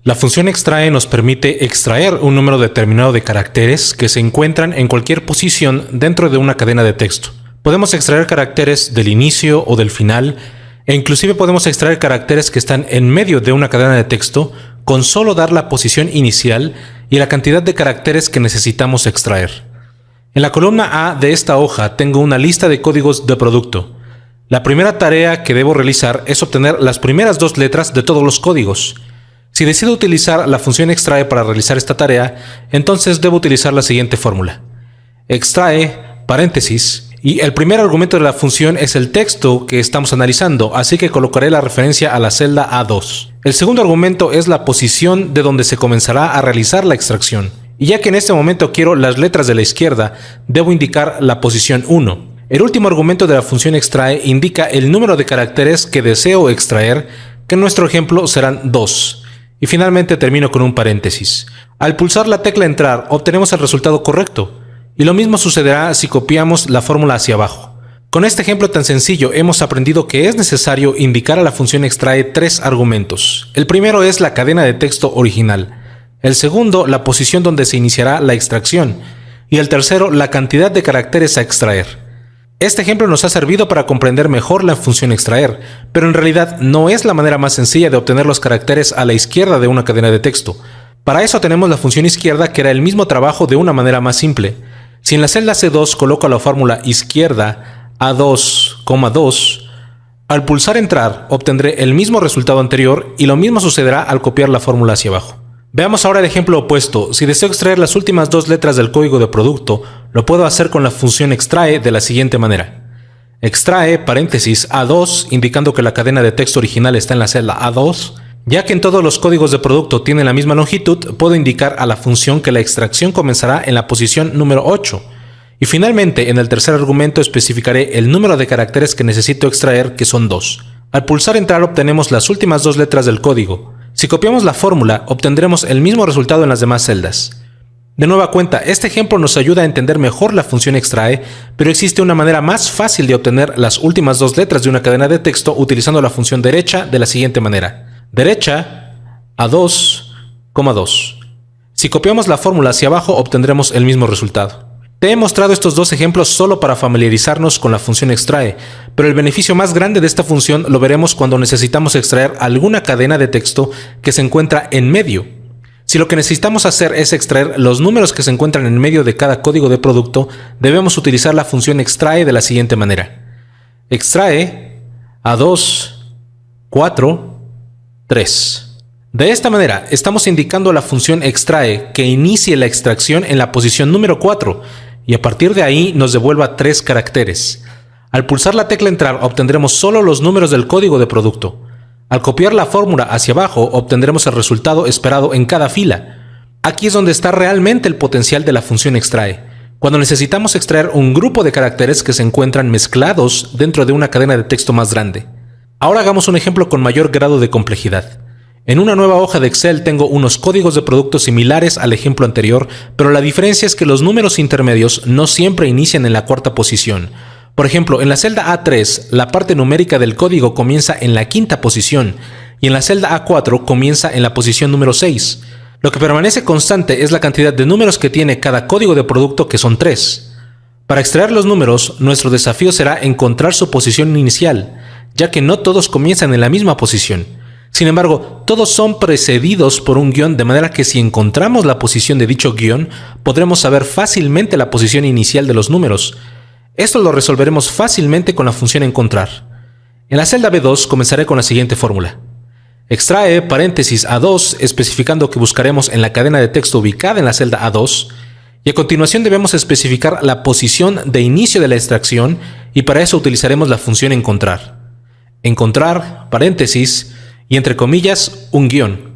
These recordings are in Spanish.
La función extrae nos permite extraer un número determinado de caracteres que se encuentran en cualquier posición dentro de una cadena de texto. Podemos extraer caracteres del inicio o del final, e inclusive podemos extraer caracteres que están en medio de una cadena de texto con solo dar la posición inicial y la cantidad de caracteres que necesitamos extraer. En la columna A de esta hoja tengo una lista de códigos de producto. La primera tarea que debo realizar es obtener las primeras dos letras de todos los códigos. Si decido utilizar la función extrae para realizar esta tarea, entonces debo utilizar la siguiente fórmula. Extrae, paréntesis, y el primer argumento de la función es el texto que estamos analizando, así que colocaré la referencia a la celda A2. El segundo argumento es la posición de donde se comenzará a realizar la extracción. Y ya que en este momento quiero las letras de la izquierda, debo indicar la posición 1. El último argumento de la función extrae indica el número de caracteres que deseo extraer, que en nuestro ejemplo serán 2. Y finalmente termino con un paréntesis. Al pulsar la tecla entrar, obtenemos el resultado correcto. Y lo mismo sucederá si copiamos la fórmula hacia abajo. Con este ejemplo tan sencillo hemos aprendido que es necesario indicar a la función extrae tres argumentos. El primero es la cadena de texto original. El segundo, la posición donde se iniciará la extracción. Y el tercero, la cantidad de caracteres a extraer. Este ejemplo nos ha servido para comprender mejor la función extraer, pero en realidad no es la manera más sencilla de obtener los caracteres a la izquierda de una cadena de texto. Para eso tenemos la función izquierda, que hará el mismo trabajo de una manera más simple. Si en la celda C2 coloco la fórmula izquierda A2,2, al pulsar entrar obtendré el mismo resultado anterior y lo mismo sucederá al copiar la fórmula hacia abajo. Veamos ahora el ejemplo opuesto. Si deseo extraer las últimas dos letras del código de producto, lo puedo hacer con la función extrae de la siguiente manera. Extrae, paréntesis, A2, indicando que la cadena de texto original está en la celda A2. Ya que en todos los códigos de producto tienen la misma longitud, puedo indicar a la función que la extracción comenzará en la posición número 8. Y finalmente, en el tercer argumento especificaré el número de caracteres que necesito extraer, que son 2. Al pulsar entrar obtenemos las últimas dos letras del código. Si copiamos la fórmula, obtendremos el mismo resultado en las demás celdas. De nueva cuenta, este ejemplo nos ayuda a entender mejor la función extrae, pero existe una manera más fácil de obtener las últimas dos letras de una cadena de texto utilizando la función derecha de la siguiente manera. Derecha A2,2. Si copiamos la fórmula hacia abajo obtendremos el mismo resultado. Te he mostrado estos dos ejemplos solo para familiarizarnos con la función extrae, pero el beneficio más grande de esta función lo veremos cuando necesitamos extraer alguna cadena de texto que se encuentra en medio. Si lo que necesitamos hacer es extraer los números que se encuentran en medio de cada código de producto, debemos utilizar la función extrae de la siguiente manera. Extrae A2, 4, 3. De esta manera, estamos indicando a la función extrae que inicie la extracción en la posición número 4 y a partir de ahí nos devuelva 3 caracteres. Al pulsar la tecla entrar obtendremos solo los números del código de producto. Al copiar la fórmula hacia abajo obtendremos el resultado esperado en cada fila. Aquí es donde está realmente el potencial de la función extrae, cuando necesitamos extraer un grupo de caracteres que se encuentran mezclados dentro de una cadena de texto más grande. Ahora hagamos un ejemplo con mayor grado de complejidad. En una nueva hoja de Excel tengo unos códigos de producto similares al ejemplo anterior, pero la diferencia es que los números intermedios no siempre inician en la cuarta posición. Por ejemplo, en la celda A3, la parte numérica del código comienza en la quinta posición, y en la celda A4 comienza en la posición número 6. Lo que permanece constante es la cantidad de números que tiene cada código de producto, que son 3. Para extraer los números, nuestro desafío será encontrar su posición inicial, ya que no todos comienzan en la misma posición. Sin embargo, todos son precedidos por un guión, de manera que si encontramos la posición de dicho guión, podremos saber fácilmente la posición inicial de los números. Esto lo resolveremos fácilmente con la función encontrar. En la celda B2 comenzaré con la siguiente fórmula. Extrae, paréntesis, A2, especificando que buscaremos en la cadena de texto ubicada en la celda A2, y a continuación debemos especificar la posición de inicio de la extracción, y para eso utilizaremos la función encontrar. Encontrar, paréntesis, y entre comillas, un guión,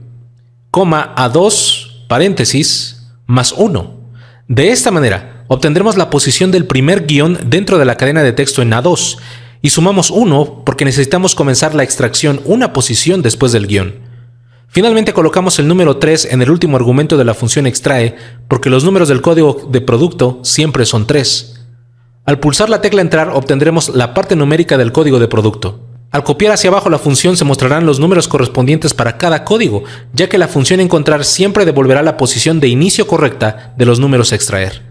coma A2, paréntesis, más 1. De esta manera, obtendremos la posición del primer guión dentro de la cadena de texto en A2, y sumamos 1 porque necesitamos comenzar la extracción una posición después del guión. Finalmente colocamos el número 3 en el último argumento de la función extrae, porque los números del código de producto siempre son 3. Al pulsar la tecla entrar obtendremos la parte numérica del código de producto. Al copiar hacia abajo la función se mostrarán los números correspondientes para cada código, ya que la función encontrar siempre devolverá la posición de inicio correcta de los números a extraer.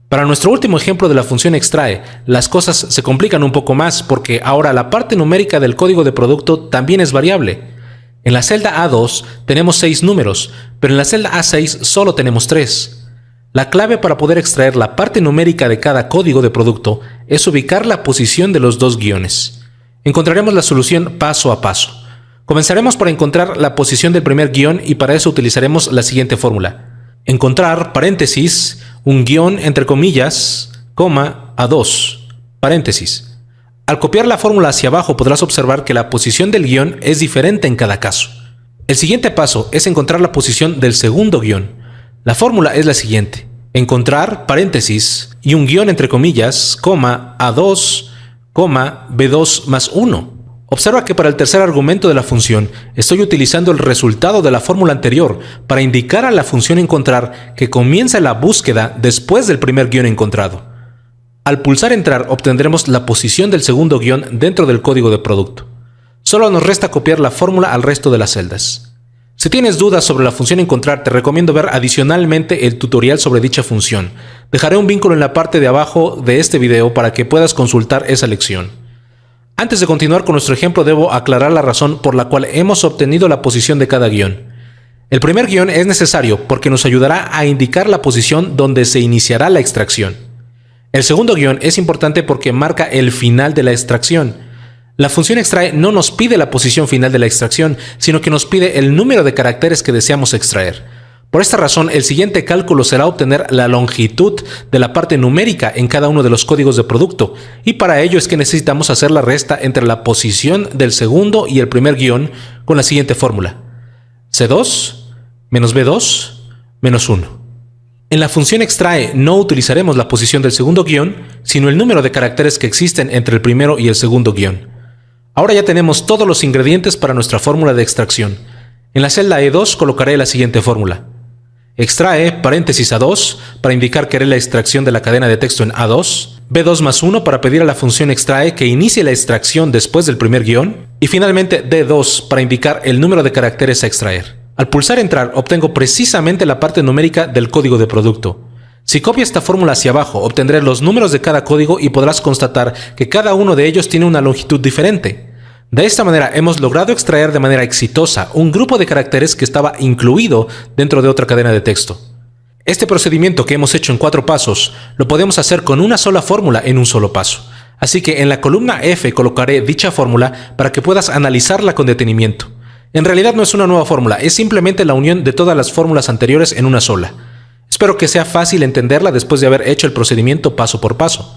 Para nuestro último ejemplo de la función extrae, las cosas se complican un poco más porque ahora la parte numérica del código de producto también es variable. En la celda A2 tenemos 6 números, pero en la celda A6 solo tenemos 3. La clave para poder extraer la parte numérica de cada código de producto es ubicar la posición de los dos guiones. Encontraremos la solución paso a paso. Comenzaremos por encontrar la posición del primer guión y para eso utilizaremos la siguiente fórmula. Encontrar, paréntesis, un guión entre comillas, coma, A2, paréntesis. Al copiar la fórmula hacia abajo podrás observar que la posición del guión es diferente en cada caso. El siguiente paso es encontrar la posición del segundo guión. La fórmula es la siguiente. Encontrar, paréntesis, y un guión entre comillas, coma, A2, B2 más 1. Observa que para el tercer argumento de la función estoy utilizando el resultado de la fórmula anterior para indicar a la función encontrar que comienza la búsqueda después del primer guión encontrado. Al pulsar entrar obtendremos la posición del segundo guión dentro del código de producto. Solo nos resta copiar la fórmula al resto de las celdas. Si tienes dudas sobre la función encontrar, te recomiendo ver adicionalmente el tutorial sobre dicha función. Dejaré un vínculo en la parte de abajo de este video para que puedas consultar esa lección. Antes de continuar con nuestro ejemplo, debo aclarar la razón por la cual hemos obtenido la posición de cada guión. El primer guión es necesario porque nos ayudará a indicar la posición donde se iniciará la extracción. El segundo guión es importante porque marca el final de la extracción. La función extrae no nos pide la posición final de la extracción, sino que nos pide el número de caracteres que deseamos extraer. Por esta razón, el siguiente cálculo será obtener la longitud de la parte numérica en cada uno de los códigos de producto, y para ello es que necesitamos hacer la resta entre la posición del segundo y el primer guión con la siguiente fórmula. C2 menos B2 menos 1. En la función extrae no utilizaremos la posición del segundo guión, sino el número de caracteres que existen entre el primero y el segundo guión. Ahora ya tenemos todos los ingredientes para nuestra fórmula de extracción. En la celda E2 colocaré la siguiente fórmula. Extrae, paréntesis A2, para indicar que haré la extracción de la cadena de texto en A2, B2 más 1 para pedir a la función extrae que inicie la extracción después del primer guión, y finalmente D2 para indicar el número de caracteres a extraer. Al pulsar entrar obtengo precisamente la parte numérica del código de producto. Si copio esta fórmula hacia abajo, obtendré los números de cada código y podrás constatar que cada uno de ellos tiene una longitud diferente. De esta manera hemos logrado extraer de manera exitosa un grupo de caracteres que estaba incluido dentro de otra cadena de texto. Este procedimiento que hemos hecho en 4 pasos lo podemos hacer con una sola fórmula en un solo paso. Así que en la columna F colocaré dicha fórmula para que puedas analizarla con detenimiento. En realidad no es una nueva fórmula, es simplemente la unión de todas las fórmulas anteriores en una sola. Espero que sea fácil entenderla después de haber hecho el procedimiento paso por paso.